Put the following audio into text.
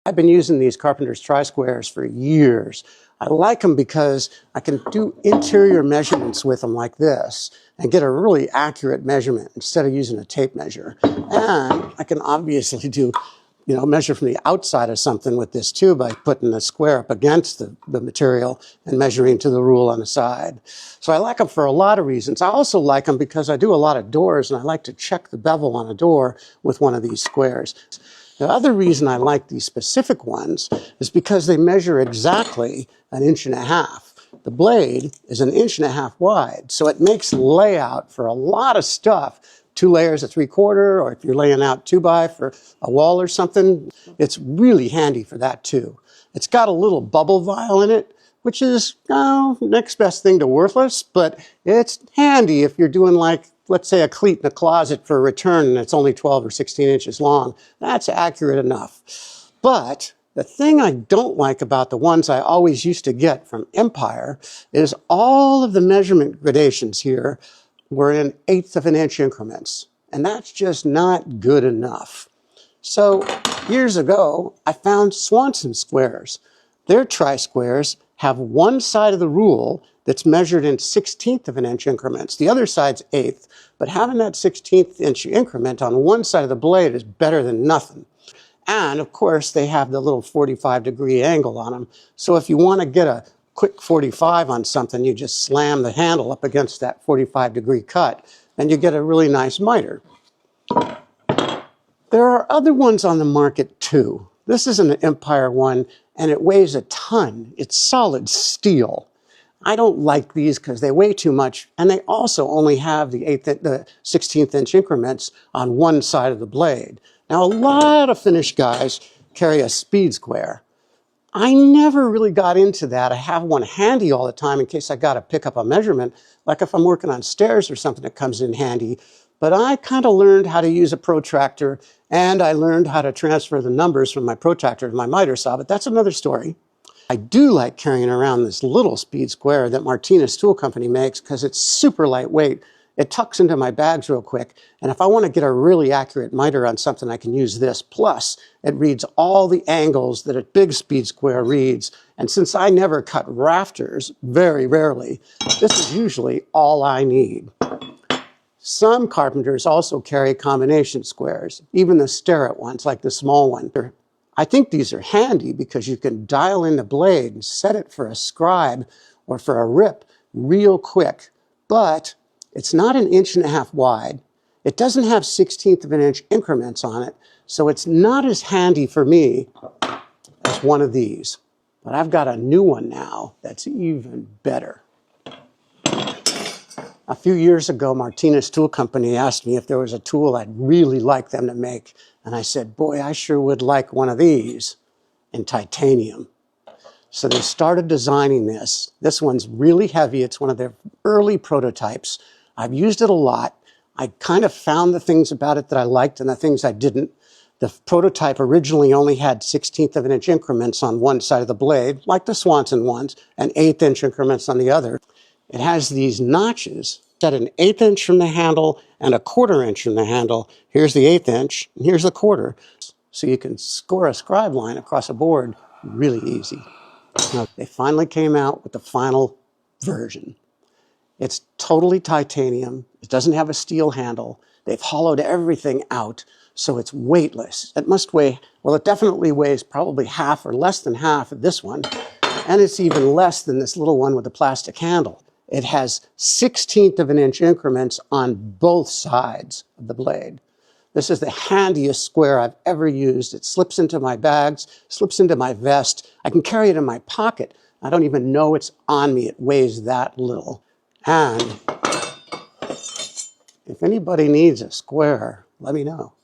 I've been using these Carpenter's Tri-Squares for years. I like them because I can do interior measurements with them like this and get a really accurate measurement instead of using a tape measure. And I can obviously do, measure from the outside of something with this too by putting the square up against the material and measuring to the rule on the side. So I like them for a lot of reasons. I also like them because I do a lot of doors and I like to check the bevel on a door with one of these squares. The other reason I like these specific ones is because they measure exactly 1.5 inches. The blade is 1.5 inches wide, so it makes layout for a lot of stuff. 2 layers of 3/4, or if you're laying out 2x for a wall or something, it's really handy for that too. It's got a little bubble vial in it, which is next best thing to worthless, but it's handy if you're doing, like, let's say, a cleat in a closet for a return and it's only 12 or 16 inches long. That's accurate enough. But the thing I don't like about the ones I always used to get from Empire is all of the measurement gradations here were in 1/8 of an inch increments. And that's just not good enough. So years ago, I found Swanson squares. Their Tri-Squares have one side of the rule that's measured in 1/16 of an inch increments. The other side's 1/8, but having that 1/16 inch increment on one side of the blade is better than nothing. And of course, they have the little 45-degree angle on them. So if you want to get a quick 45 on something, you just slam the handle up against that 45-degree cut, and you get a really nice miter. There are other ones on the market too. This is an Empire one, and it weighs a ton. It's solid steel. I don't like these because they weigh too much, and they also only have the 16th inch increments on one side of the blade. Now, a lot of finish guys carry a speed square. I never really got into that. I have one handy all the time in case I got to pick up a measurement, like if I'm working on stairs or something that comes in handy. But I kind of learned how to use a protractor, and I learned how to transfer the numbers from my protractor to my miter saw, but that's another story. I do like carrying around this little speed square that Martinez Tool Company makes because it's super lightweight. It tucks into my bags real quick, and if I want to get a really accurate miter on something, I can use this. Plus, it reads all the angles that a big speed square reads, and since I never cut rafters, very rarely, this is usually all I need. Some carpenters also carry combination squares, even the Starrett ones, like the small one. I think these are handy because you can dial in the blade and set it for a scribe or for a rip real quick, but it's not 1.5 inches wide. It doesn't have 1/16 of an inch increments on it, so it's not as handy for me as one of these. But I've got a new one now that's even better. A few years ago, Martinez Tool Company asked me if there was a tool I'd really like them to make. And I said, boy, I sure would like one of these in titanium. So they started designing this. This one's really heavy. It's one of their early prototypes. I've used it a lot. I kind of found the things about it that I liked and the things I didn't. The prototype originally only had 1/16 of an inch increments on one side of the blade, like the Swanson ones, and 1/8 inch increments on the other. It has these notches set 1/8 inch from the handle and 1/4 inch from the handle. Here's the 1/8 inch, and here's the 1/4. So you can score a scribe line across a board really easy. Now, they finally came out with the final version. It's totally titanium. It doesn't have a steel handle. They've hollowed everything out, so it's weightless. It must weigh, well, it definitely weighs probably half or less than half of this one, and it's even less than this little one with the plastic handle. It has 1/16 of an inch increments on both sides of the blade. This is the handiest square I've ever used. It slips into my bags, slips into my vest. I can carry it in my pocket. I don't even know it's on me. It weighs that little. And if anybody needs a square, let me know.